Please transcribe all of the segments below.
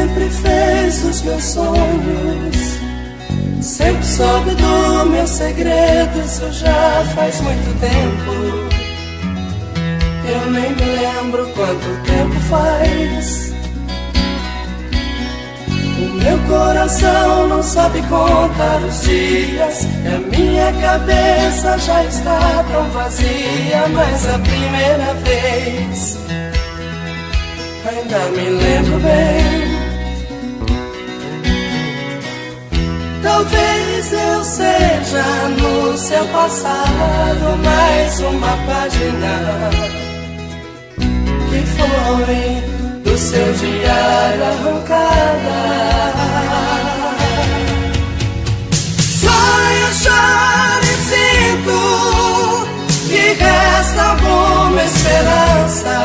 sempre fez os meus sonhos, sempre soube do meu segredo. Isso já faz muito tempo, eu nem me lembro quanto tempo faz. O meu coração não sabe contar os dias, e a minha cabeça já está tão vazia. Mas a primeira vez ainda me lembro bem. Talvez eu seja no seu passado mais uma página que foi do seu diário arrancada. Sonho, choro e sinto que resta alguma esperança.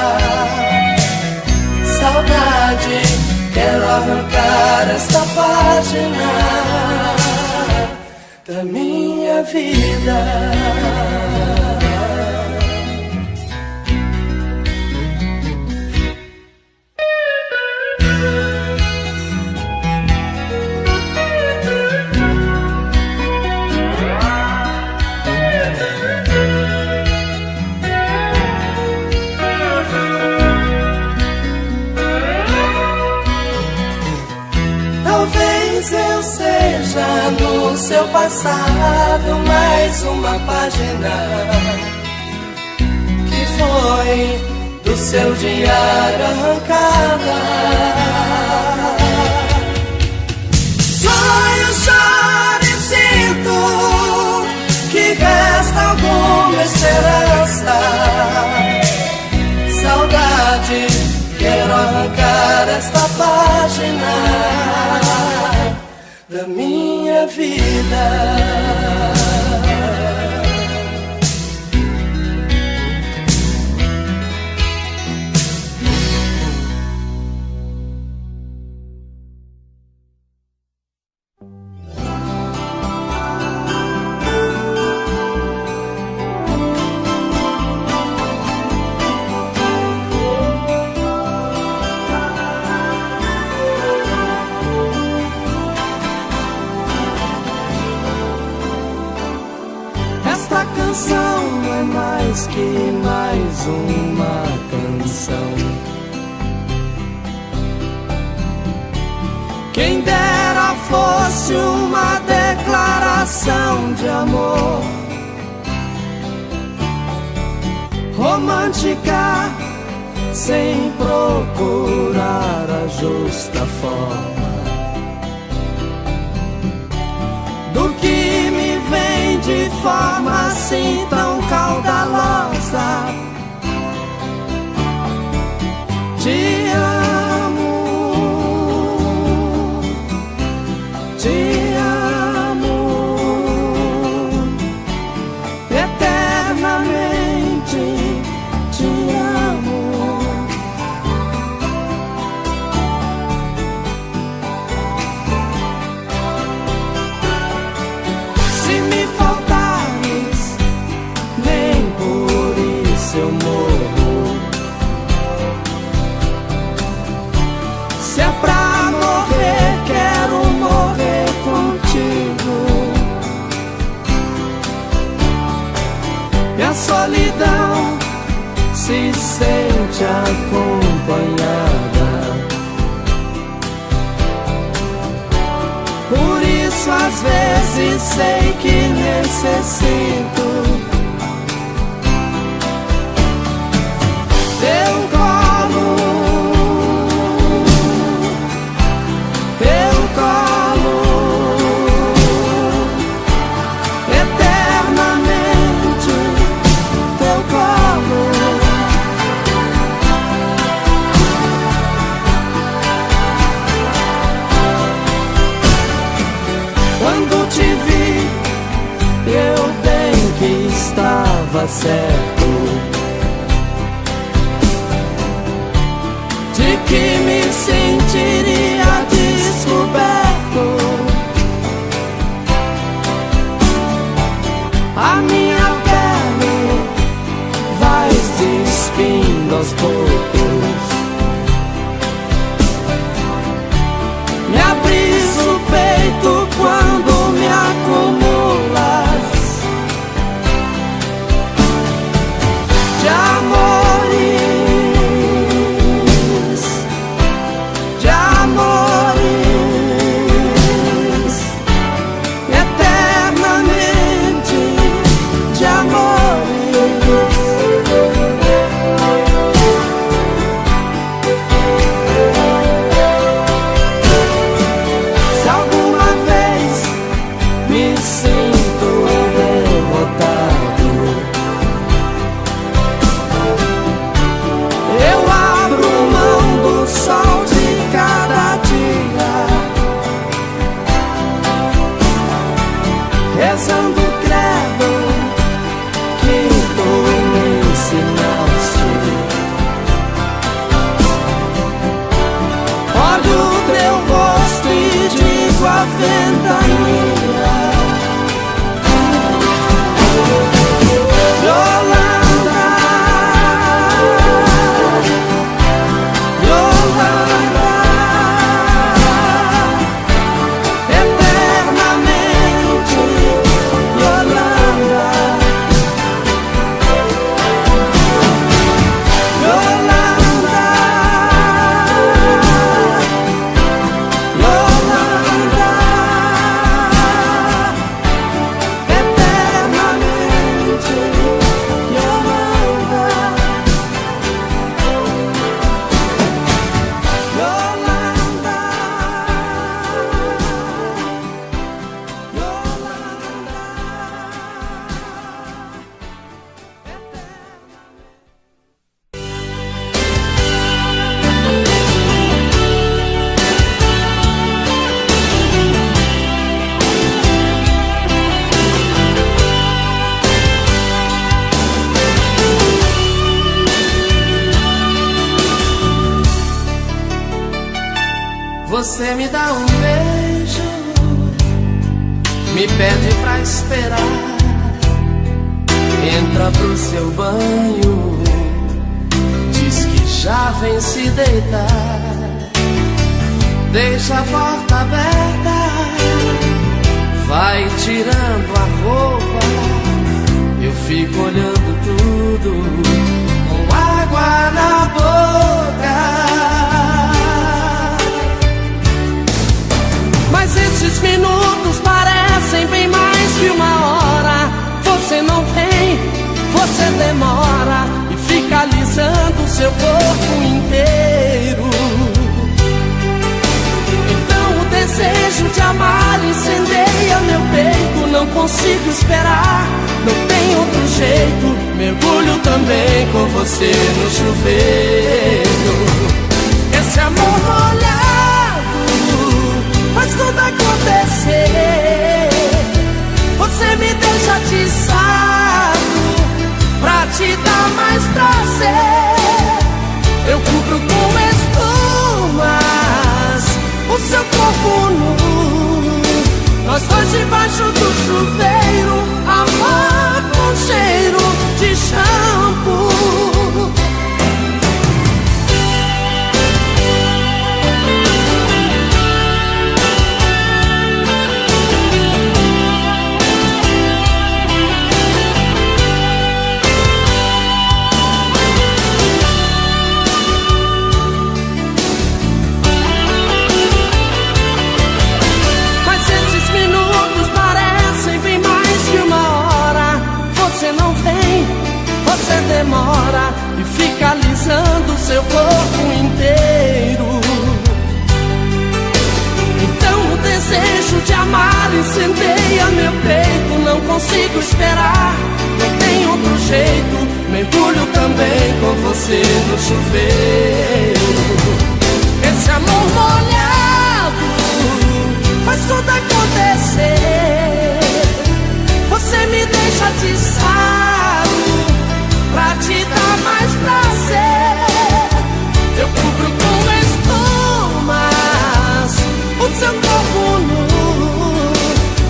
Saudade, quero arrancar esta página da minha vida. Talvez eu seja no seu passado mais uma página que foi do seu diário arrancada. Sonho, choro e sinto que resta alguma esperança. Saudade, quero arrancar esta página da minha vida. Não é mais que mais uma canção. Quem dera fosse uma declaração de amor romântica, sem procurar a justa forma do que me vem de forma assim tão caudalosa. Te amo, te amo eternamente, te amo. Se me faltares, nem por isso eu morro. Se é pra morrer, quero morrer contigo. Minha solidão se sente acompanhada. Por isso às vezes sei que necessito teu colo, teu colo, eternamente teu colo. Quando te vi, eu bem que estava certo de que me sentiria descoberto. A minha pele vai despindo aos poucos. Você me dá um beijo, me pede pra esperar, entra pro seu banho, diz que já vem se deitar, deixa a porta aberta, vai tirando a roupa, eu fico olhando tudo com água na boca. Mas esses minutos parecem bem mais que uma hora. Você não vem, você demora e fica alisando o seu corpo inteiro. Então o desejo de amar incendeia meu peito. Não consigo esperar, não tem outro jeito. Mergulho também com você no chuveiro. Esse amor molhado faz tudo acontecer. Você me deixa atiçado pra te dar mais prazer. Eu cubro com espumas o seu corpo nu, nós dois debaixo do chuveiro, amor com cheiro de shampoo. Demora e fica alisando o seu corpo inteiro. Então o desejo de amar incendeia meu peito. Não consigo esperar, não tem outro jeito. Mergulho também com você no chuveiro. Esse amor molhado faz tudo acontecer. Você me deixa atiçado pra te dar mais prazer. Eu cubro com espumas o seu corpo nu,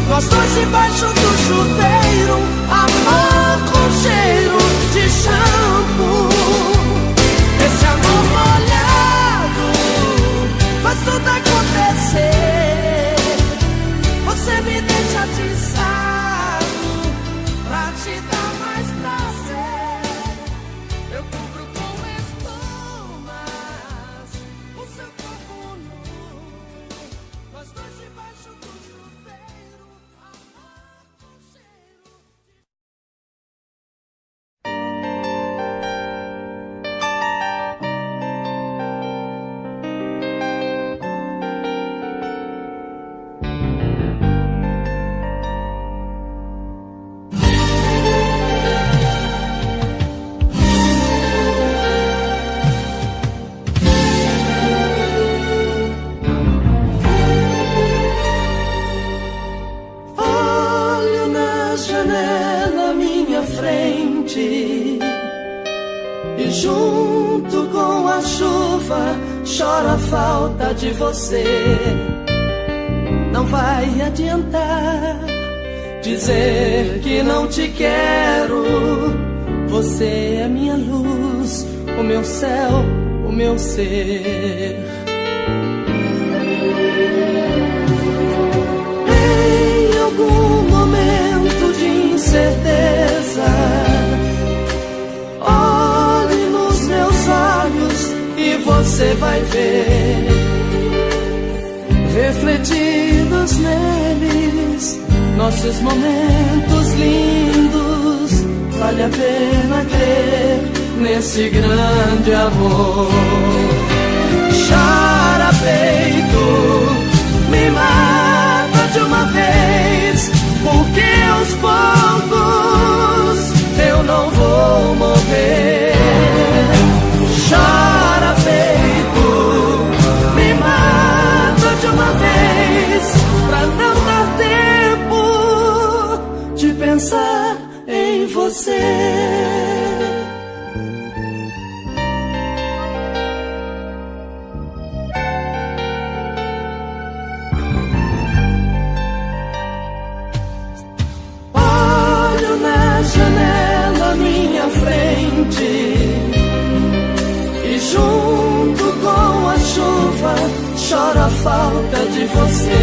nós dois debaixo do chuveiro, amor com cheiro de shampoo. Esse amor molhado faz tudo acontecer. Você me deixa atiçado pra te dar mais prazer. Eu cubro com espumas o seu corpo nu, nós dois debaixo do chuveiro, amor com cheiro. E junto com a chuva chora a falta de você. Não vai adiantar dizer que não te quero. Você é minha luz, o meu céu, o meu ser. Em algum momento de incerteza, olhe nos meus olhos e você vai ver, refletidos neles, nossos momentos lindos. Vale a pena crer nesse grande amor. Chora peito, me mata de uma vez, porque aos poucos eu não vou morrer. Chora peito, me mata de uma vez, pra não dar tempo de pensar em você. a falta de você.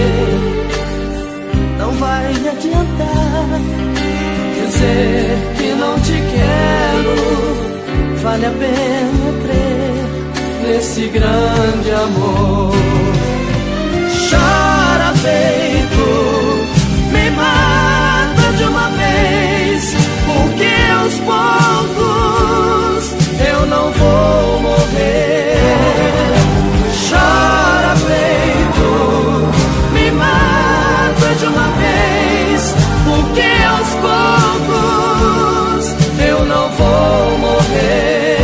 Não vai adiantar dizer que não te quero. Vale a pena crer nesse grande amor. Chora peito, me mata de uma vez, porque aos poucos eu não vou morrer. Chora peito, me mata de uma vez, porque aos poucos eu não vou morrer.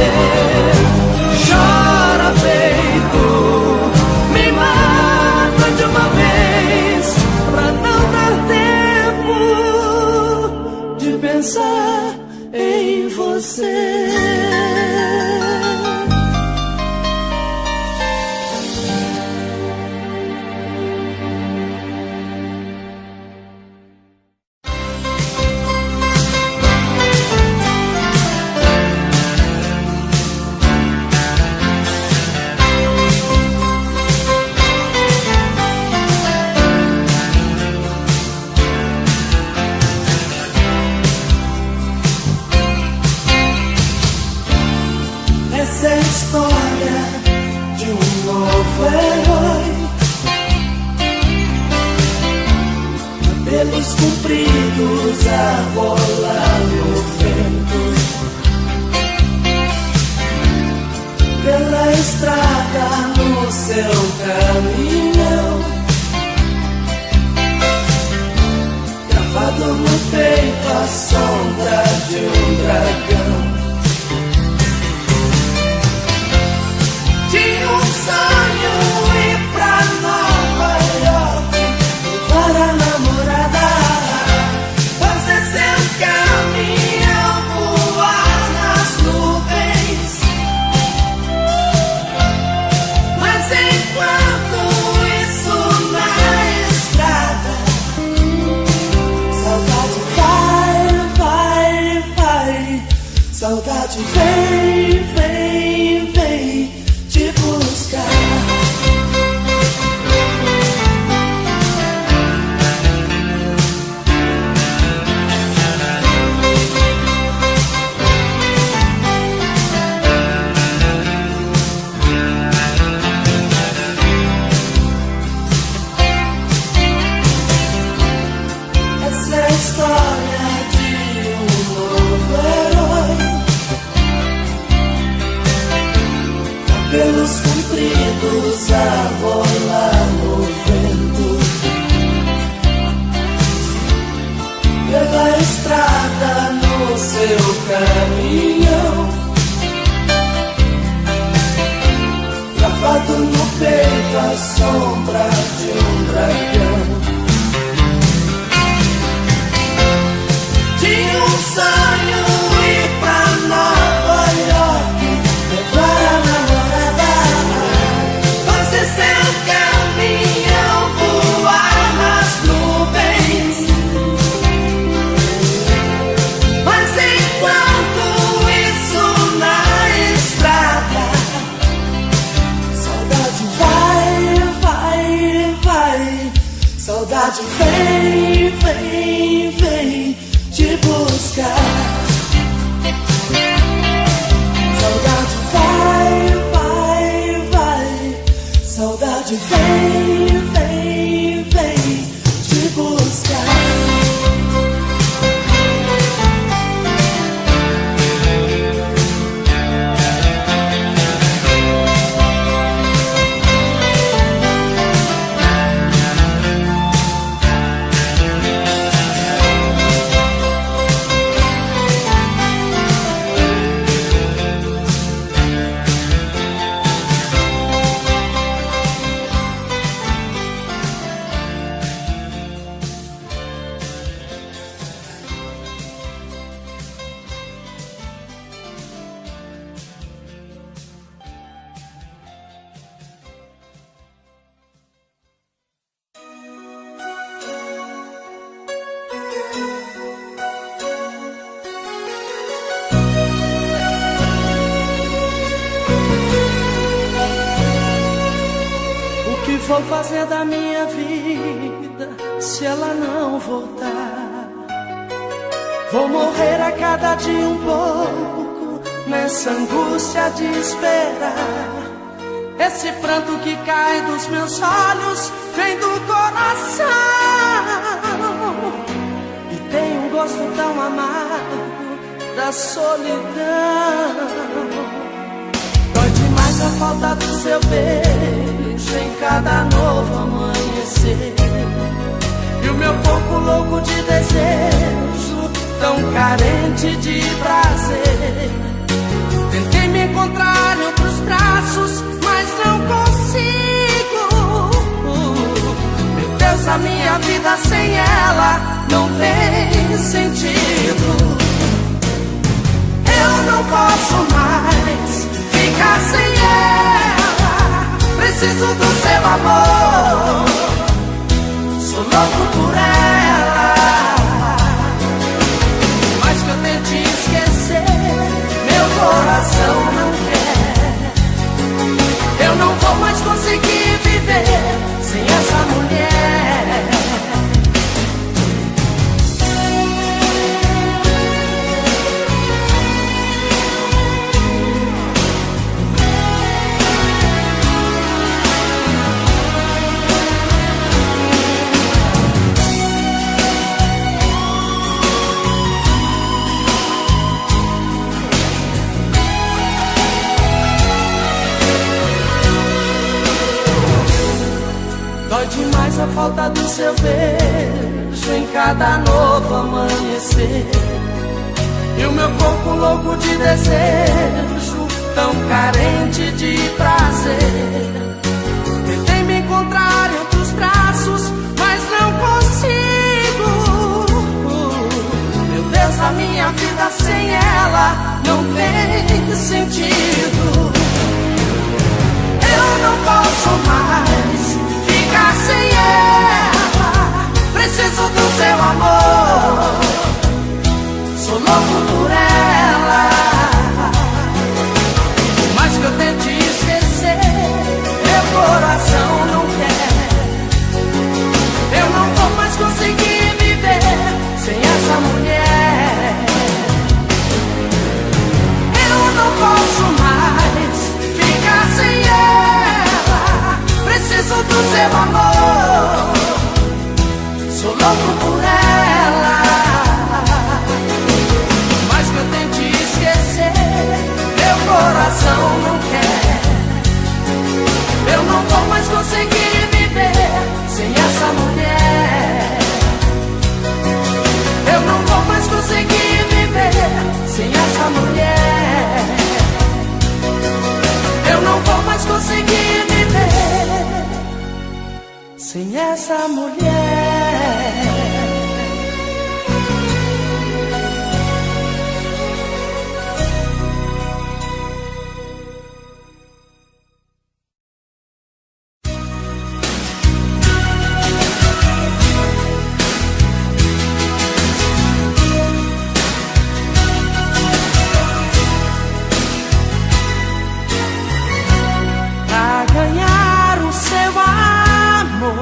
Chora peito, me mata de uma vez, pra não dar tempo de pensar em você. Essa é a história de um novo herói, cabelos compridos a rolar no vento, pela estrada no seu caminhão, gravado no peito a sombra de um dragão. Tinha um sonho ir pra Nova York, levar a namorada, fazer seu caminhão voar nas nuvens. Mas enquanto isso na estrada, saudade vai, vai, vai. Saudade vem, vem, vem te buscar. Essa é a história de um novo herói, cabelos compridos a rolar no vento, pela estrada no seu caminhão, gravado no peito a sombra de um dragão. Tinha um sonho ir pra Nova York, levar a namorada, fazer seu caminhão voar nas nuvens. Mas enquanto isso na estrada, saudade vai, vai, vai. Saudade vem, vem, vem te buscar. Saudade vai, vai, vai. Saudade vem, vem, vem te buscar. vou fazer da minha vida se ela não voltar? Vou morrer a cada dia um pouco nessa angústia de esperar. Esse pranto que cai dos meus olhos vem do coração e tem um gosto tão amargo da solidão. Dói demais a falta do seu beijo em cada novo amanhecer, e o meu corpo louco de desejo, tão carente de prazer. Tentei me encontrar em outros braços, mas não consigo. Meu Deus, a minha vida sem ela não tem sentido. Eu não posso mais ficar sem ela. Preciso do seu amor, sou louco por ela. Mas que eu tente esquecer, meu coração não quer. Eu não vou mais conseguir viver sem essa mulher. Dói demais a falta do seu beijo em cada novo amanhecer, e o meu corpo louco de desejo, tão carente de prazer. Tentei me encontrar em outros braços, mas não consigo. Meu Deus, a minha vida sem ela não tem sentido. Eu não posso mais ficar sem ela. Preciso do seu amor, sou louco por ela. Mas que eu tente esquecer, meu coração não quer. Eu não vou mais conseguir viver sem essa mulher. Eu não posso mais ficar sem ela. Preciso do seu amor, sou louco por ela. Mas que eu tente esquecer, meu coração não quer. Eu não vou mais conseguir viver sem essa mulher. Eu não vou mais conseguir viver sem essa mulher. Eu não vou mais conseguir viver sem essa mulher. Pra ganhar o seu amor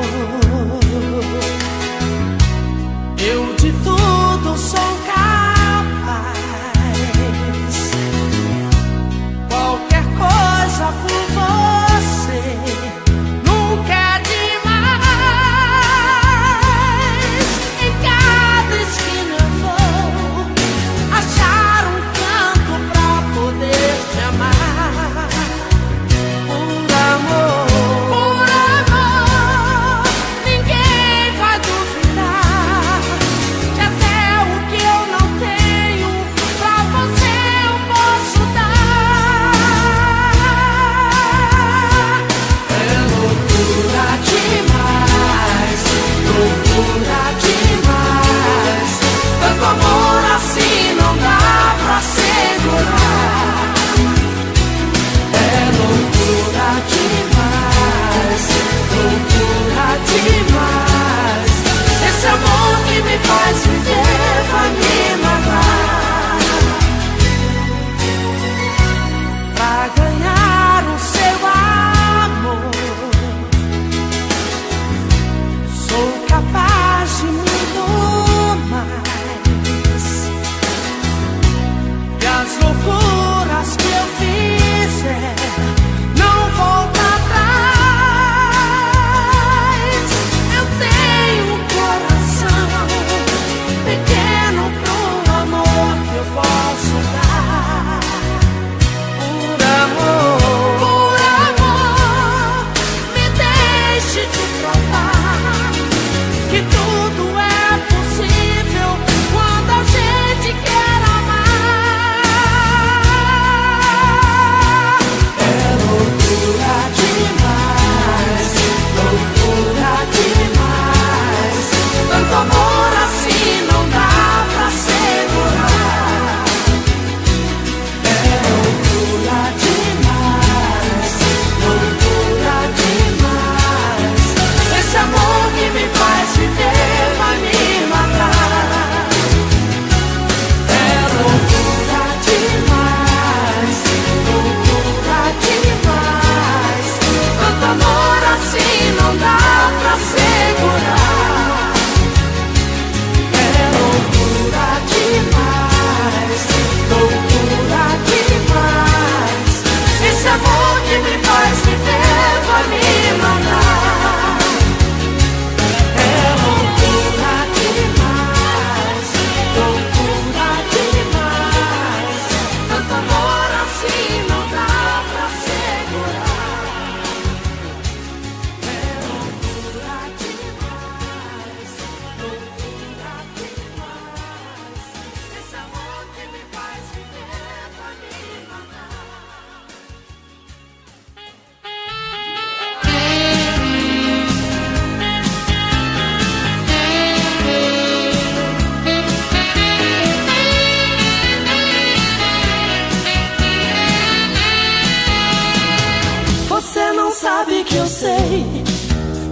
você não sabe que eu sei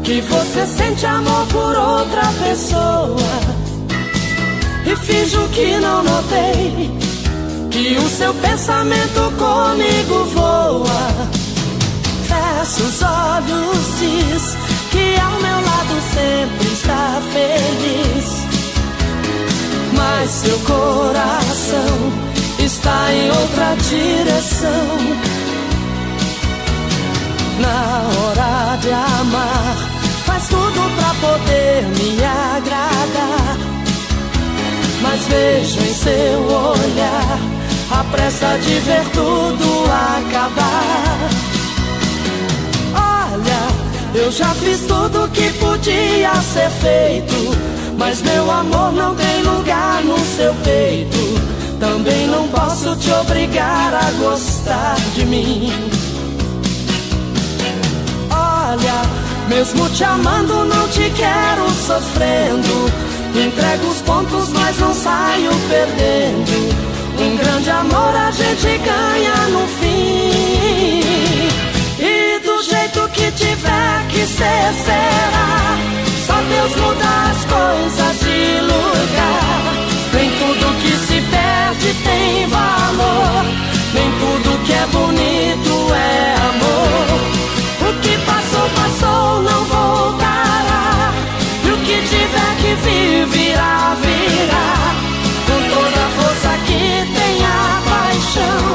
que você sente amor por outra pessoa. E finjo que não notei que o seu pensamento comigo voa. Fecha os olhos, diz que ao meu lado sempre está feliz, mas seu coração está em outra direção. Na hora de amar, faz tudo pra poder me agradar, mas vejo em seu olhar a pressa de ver tudo acabar. Olha, eu já fiz tudo que podia ser feito, mas meu amor não tem lugar no seu peito. Também não posso te obrigar a gostar de mim. Olha, mesmo te amando não te quero sofrendo. Entrego os pontos, mas não saio perdendo. Um grande amor a gente ganha no fim. E do jeito que tiver que ser, será. Só Deus muda as coisas de lugar. Nem tudo que se perde tem valor, nem tudo que é bonito é amor. O que passou, passou, não voltará. E o que tiver que vir, virá, virá. Com toda a força que tem a paixão,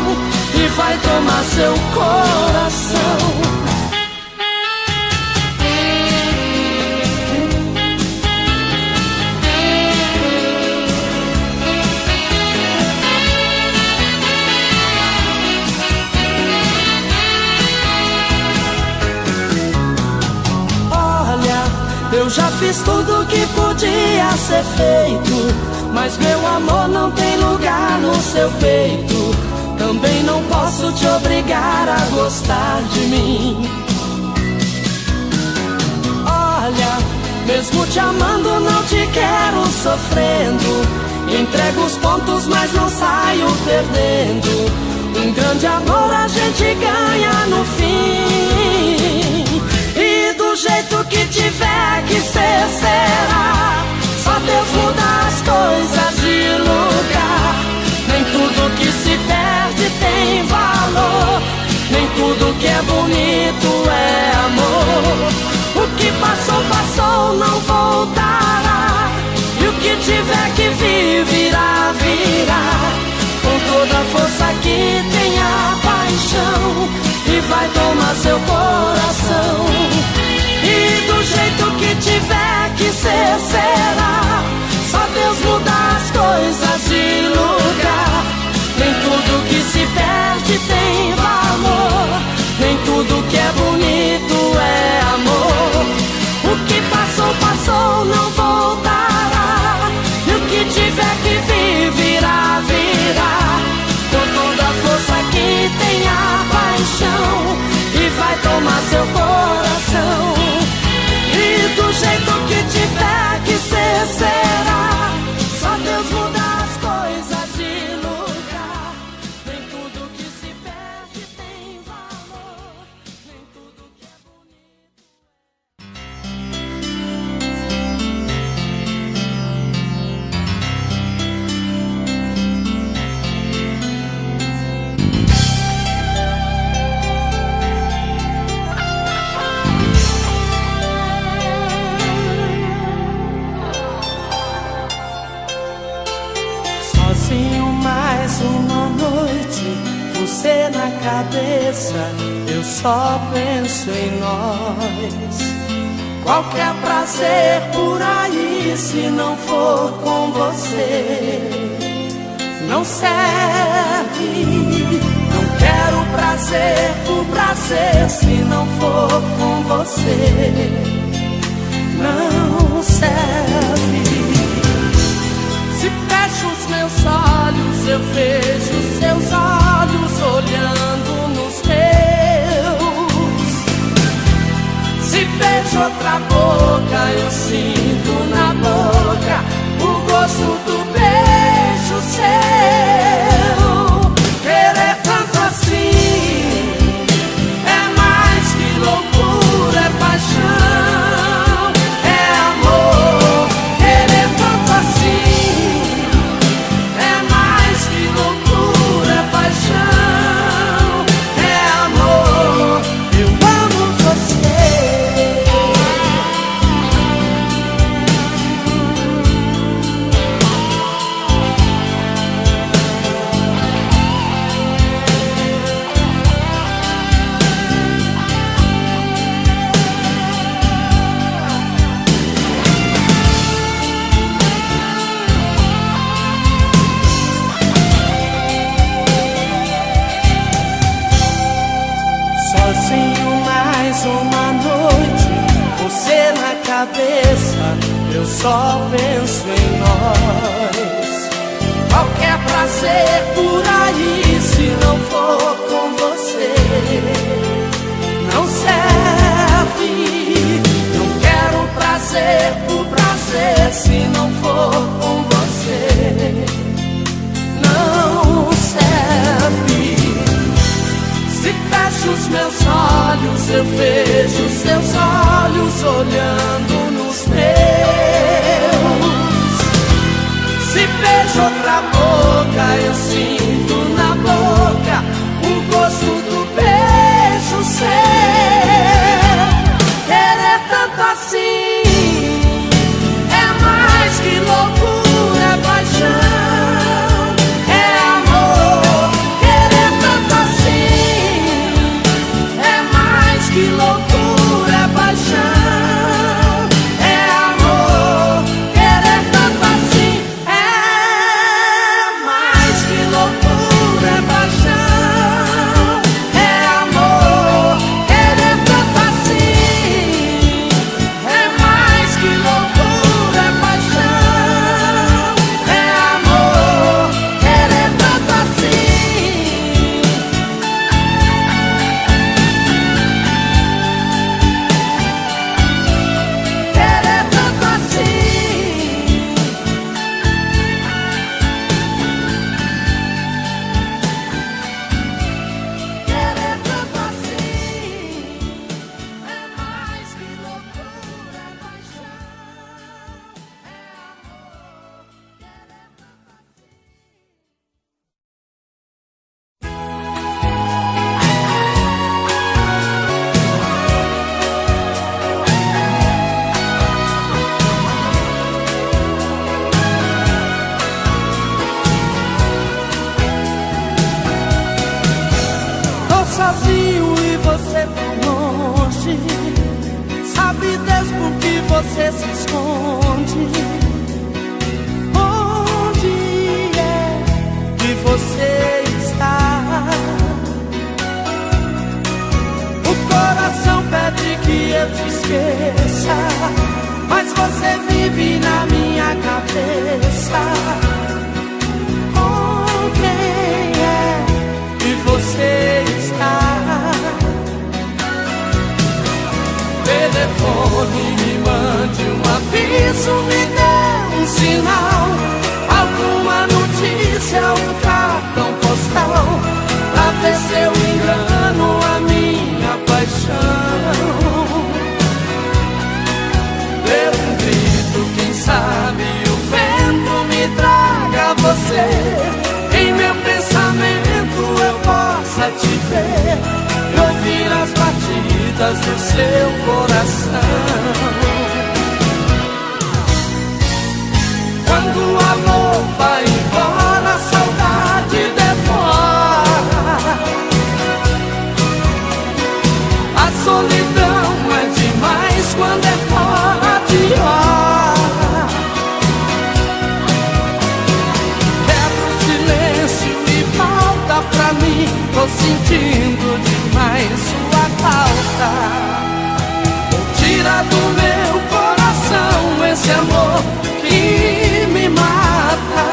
e vai tomar seu coração. Eu já fiz tudo que podia ser feito, mas meu amor não tem lugar no seu peito. Também não posso te obrigar a gostar de mim. Olha, mesmo te amando não te quero sofrendo. Entrego os pontos, mas não saio perdendo. Um grande amor a gente ganha no fim. E do jeito que tiver que ser, será. Só Deus muda as coisas de lugar. Nem tudo que se perde tem valor, nem tudo que é bonito é amor. O que passou, passou, não voltará. E o que tiver que vir, virá, virá. Com toda a força que tem a paixão, e vai tomar seu coração. E do jeito que tiver que ser, será. Só Deus muda as coisas de lugar. Nem tudo que se perde tem valor, nem tudo que é bonito é amor. O que passou, passou, não voltará. E o que tiver que vir, virá, virá. Com toda a força que tem a paixão, e vai tomar seu coração. E do jeito que tiver que ser, será. Só Deus muda as coisas de lugar. Nem tudo que se perde tem valor, nem tudo que é bonito. Sozinho mais uma noite, você na cabeça, eu só penso em nós. Qualquer prazer por aí, se não for com você, não serve. Não quero prazer por prazer, se não for com você, não serve. Se fecho os meus olhos, eu vejo seus olhos olhando nos meus. Se beijo outra boca, eu sinto na boca o gosto do beijo seu. Querer tanto assim é mais que cabeça eu só penso em nós. Qualquer prazer por aí, se não for com você, não serve. Não quero prazer por prazer, se não for com você, não serve. Se fecho os meus olhos, eu vejo seus olhos olhando nos meus. Se beijo outra boca, eu sinto na boca o gosto do beijo seu. Querer tanto assim é mais que loucura, é paixão, é amor. Querer tanto assim é mais que loucura, é paixão. Sozinho e você tão longe, sabe Deus por que você se esconde? Onde é que você está? O coração pede que eu te esqueça, mas você vive na minha cabeça. Com quem é que você está? Telefone, me mande um aviso, me dê um sinal, alguma notícia, um cartão postal, pra ver se eu engano a minha paixão. Dê um grito, quem sabe o vento me traga você, em meu pensamento eu possa te ver e ouvir as batidas do seu coração. Quando o amor vai embora, a saudade devora. A solidão é demais quando é fora de hora. Quebra o silêncio e volta pra mim, tô sentindo demais sua falta. Tira do meu coração esse amor que me mata.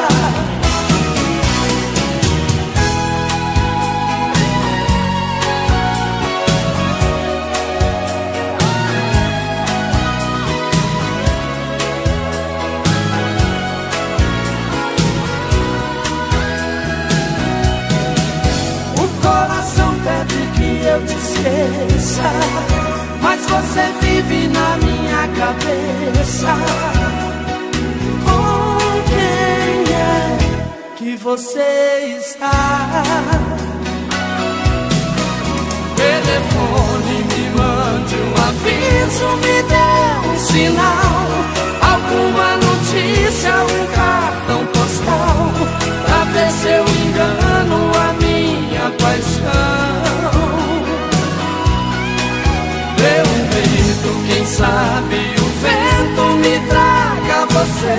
O coração pede que eu te esqueça, mas você vive na minha cabeça. Com quem é que você está? Telefone, me mande um aviso, me dê um sinal, alguma notícia, um cartão postal, pra ver se eu engano a minha paixão. Dê um grito, quem sabe o vento me traga você,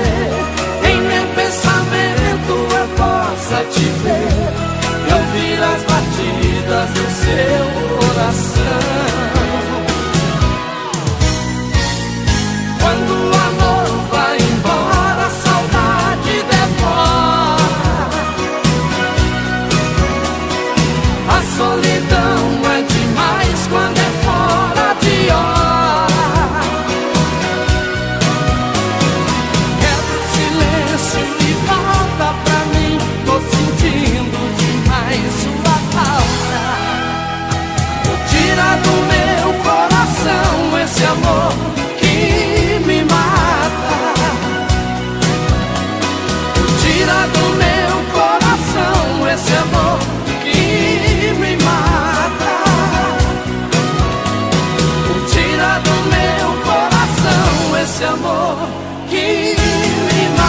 em meu pensamento eu possa te ver e ouvir as batidas do seu coração. esse amor que me mata.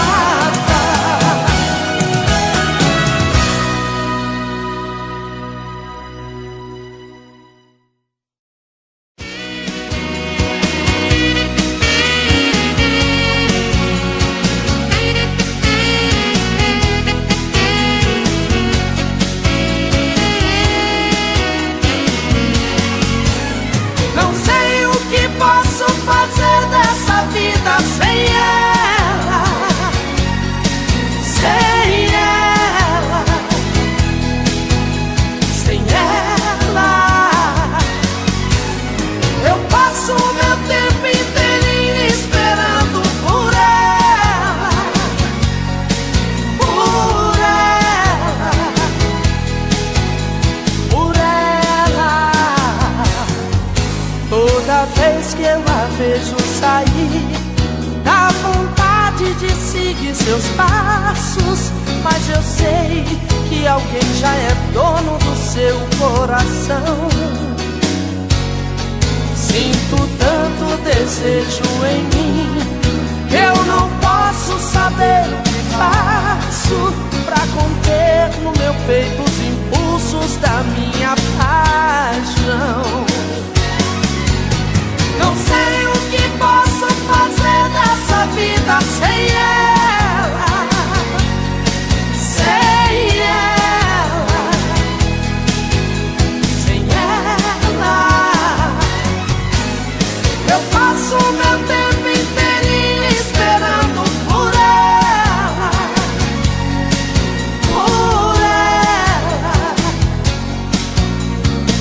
Vejo sair, dá vontade de seguir seus passos, mas eu sei que alguém já é dono do seu coração. Sinto tanto desejo em mim, eu não posso saber o que faço pra conter no meu peito os impulsos da minha paixão. Não sei o que posso fazer dessa vida sem ela, sem ela, sem ela. Eu passo o meu tempo inteirinho esperando por ela, por ela,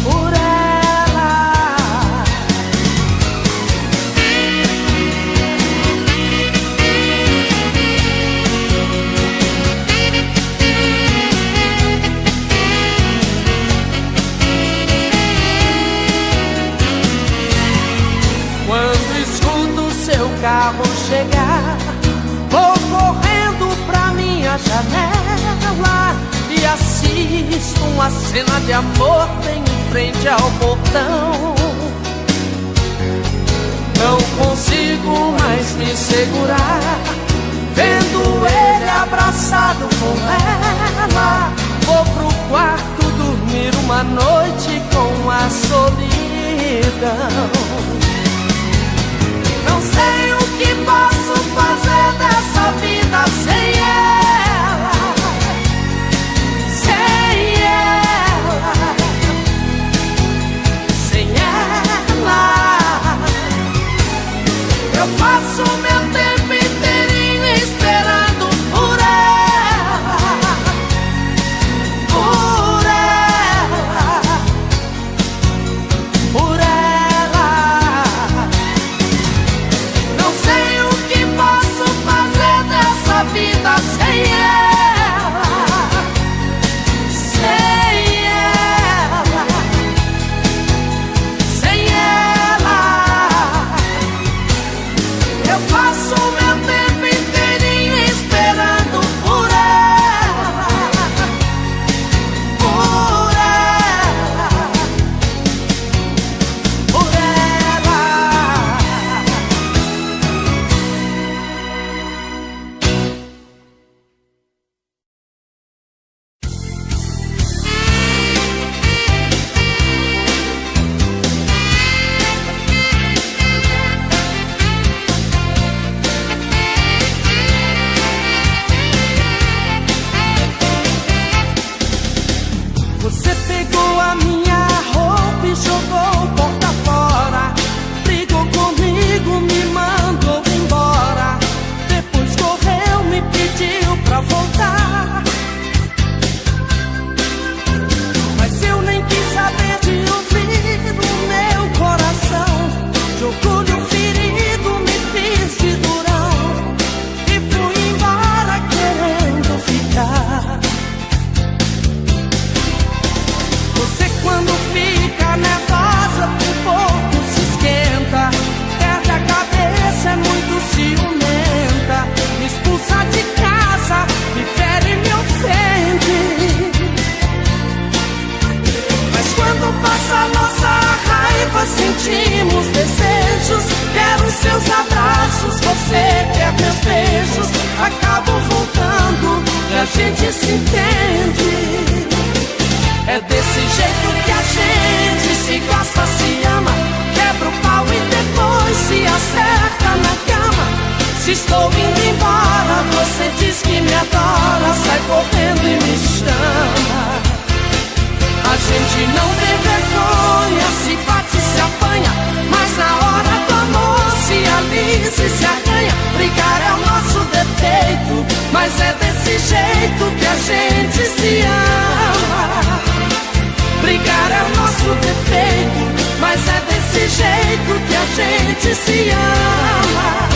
por ela. Carro chegar, vou correndo pra minha janela e assisto uma cena de amor bem em frente ao portão. Não consigo mais me segurar, vendo ele abraçado com ela. Vou pro quarto dormir uma noite com a solidão. Não sei o que posso fazer dessa vida sem ela, sem ela, sem ela. Eu passo o meu tempo inteirinho esperando por ela, por ela, por ela. Vida sem ela, sem ela, sem ela. Eu passo o meu tempo inteirinho esperando por ela, por ela, por ela. Você pegou a minha roupa e jogou porta fora, brigou comigo, me mandou embora, depois correu, me pediu pra voltar. Mas eu nem quis saber de ouvir o meu coração, de orgulho ferido me fiz de durão e fui embora querendo ficar. Quando fica nervosa, por pouco se esquenta, perde a cabeça, é muito ciumenta, me expulsa de casa, me fere e me ofende. Mas quando passa a nossa raiva, sentimos desejos, quero seus abraços. você quer meus beijos, acabo voltando e a gente se entende. É desse jeito que a gente se gosta, se ama, quebra o pau e depois se acerta na cama. Se estou indo embora, você diz que me adora, sai correndo e me chama. A gente não tem vergonha, se bate e se apanha, mas na hora do amor se alisa e se arranha. Brigar é o nosso defeito, mas é desse jeito que a gente se ama. Brigar é o nosso defeito, mas é desse jeito que a gente se ama.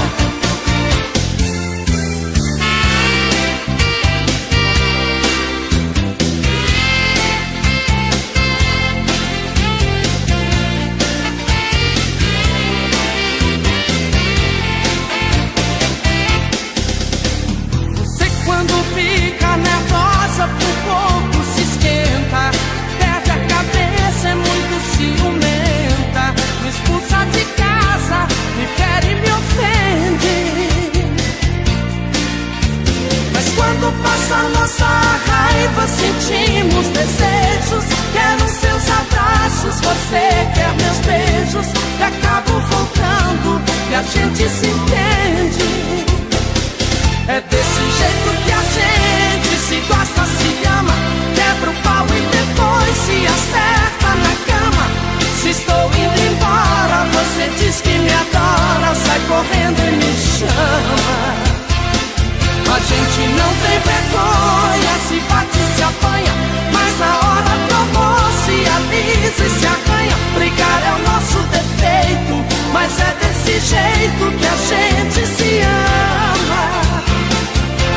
Por pouco se esquenta, perde a cabeça, é muito ciumenta, me expulsa de casa, me fere e me ofende. Mas quando passa a nossa raiva, sentimos desejos. Quero seus abraços, você quer meus beijos, e acabo voltando e a gente se entende. É desse jeito que a gente se gosta, se ama, quebra o pau e depois se acerta na cama. Se estou indo embora, você diz que me adora, sai correndo e me chama. A gente não tem vergonha, se bate e se apanha, mas na hora do amor se alisa e se arranha. Brigar é o nosso defeito, mas é desse jeito que a gente se ama.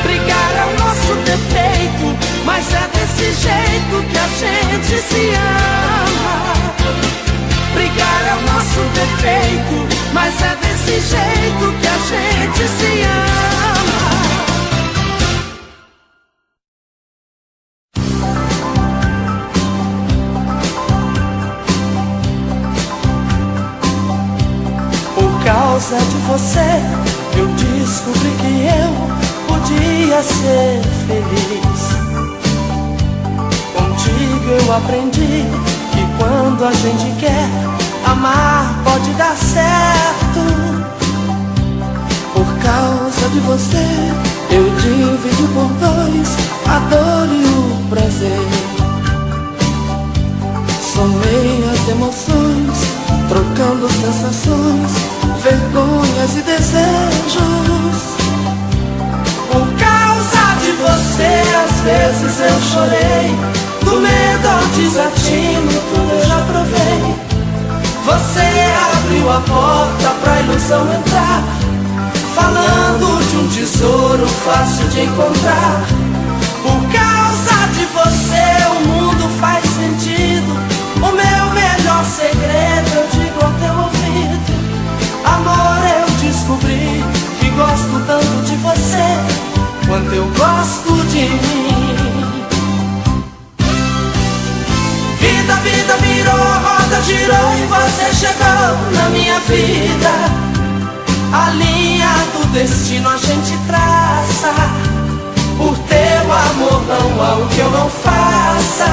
Brigar é o nosso defeito, mas é desse jeito que a gente se ama. Brigar é o nosso defeito, mas é desse jeito que a gente se ama. Por causa de você, eu descobri que eu podia ser feliz. Contigo eu aprendi que quando a gente quer amar pode dar certo. Por causa de você eu dividi por dois a dor e o prazer. Somei as emoções, trocando sensações, vergonhas e desejos. Por causa de você, às vezes eu chorei, do medo ao desatino, tudo eu já provei. Você abriu a porta pra ilusão entrar, falando de um tesouro fácil de encontrar. Por causa de você, o mundo faz sentido. O meu melhor segredo eu digo ao teu ouvido. Amor, eu descobri que gosto tanto de você quanto eu gosto de mim. Vida virou, roda girou e você chegou na minha vida. A linha do destino a gente traça. Por teu amor não há o que eu não faça.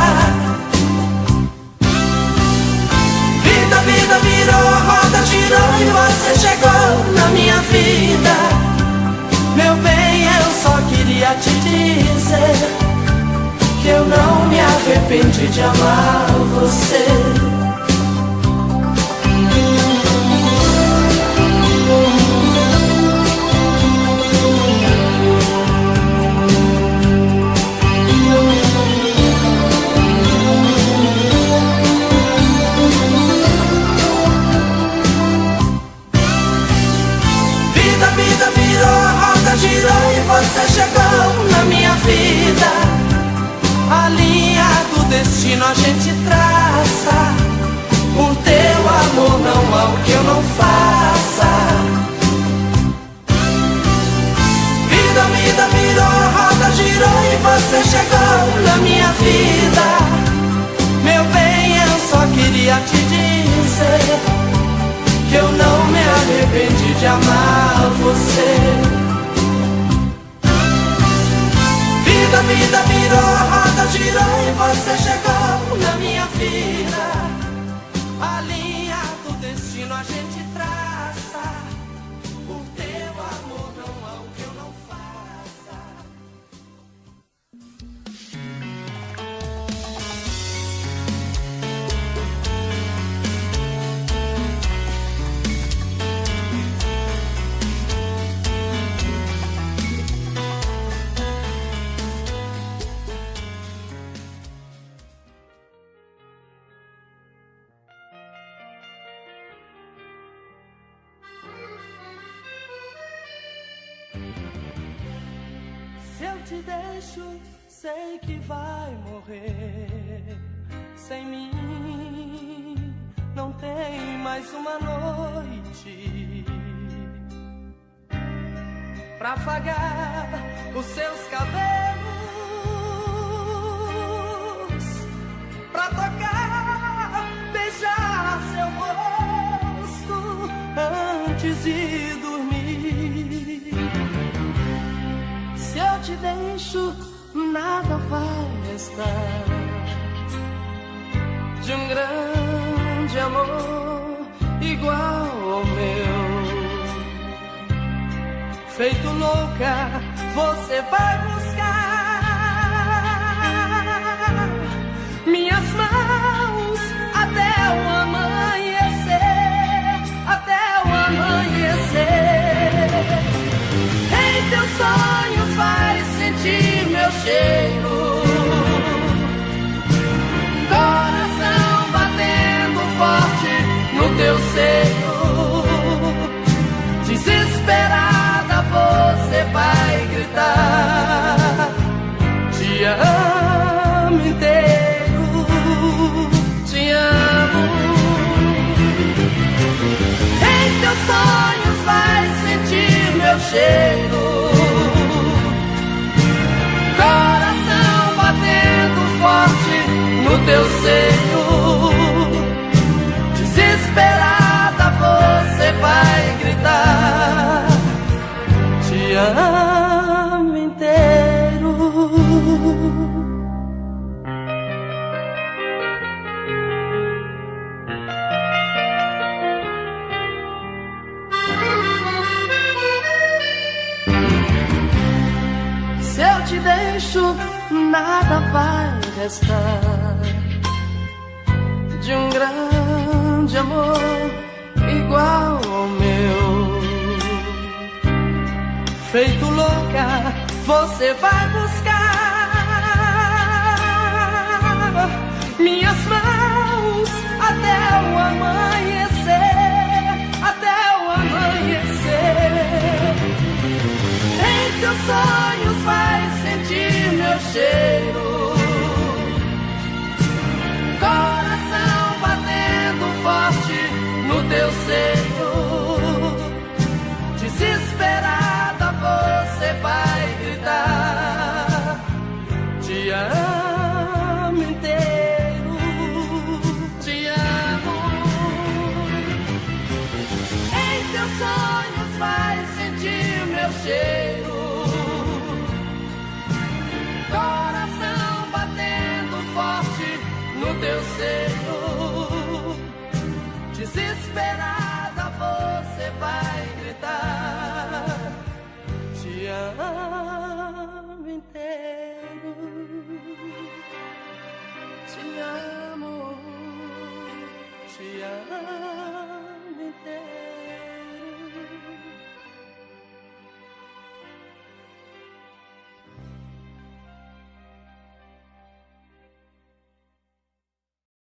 Vida virou, roda girou e você chegou na minha vida. Meu bem, eu só queria te dizer que eu não me arrependi de amar você. Vida virou, roda girou e você chegou na minha vida. A linha do destino a gente traça. Por teu amor não há o que eu não faça. Vida virou, roda girou e você chegou na minha vida. Meu bem, eu só queria te dizer que eu não me arrependi de amar você. você chegou na minha vida. A linha do destino a gente traça. Por teu amor não há o que eu não faça. Se eu te deixo, sei que vai morrer. Sem mim, não tem mais uma noite pra afagar os seus cabelos, pra tocar, beijar seu rosto antes de dormir. Se eu te deixo, nada vai restar de um grande amor igual ao meu. Feito louca, você vai buscar minhas mãos até o amanhecer, até o amanhecer. Em teus sonhos vai sentir meu cheiro, coração batendo forte no teu seio. Desesperada você vai gritar: te amo inteiro, te amo. Em teus sonhos vai sentir meu cheiro, coração batendo forte no teu seio. Desesperada você vai gritar: te amo inteiro. Se eu te deixo, nada vai restar de um grande amor igual ao meu. Feito louca, você vai buscar minhas mãos até o amanhecer, até o amanhecer. Em teus sonhos vai sentir meu cheiro, coração batendo forte no teu seio. Desesperada você vai gritar: te amo inteiro, te amo. Em teus sonhos vai sentir meu cheiro,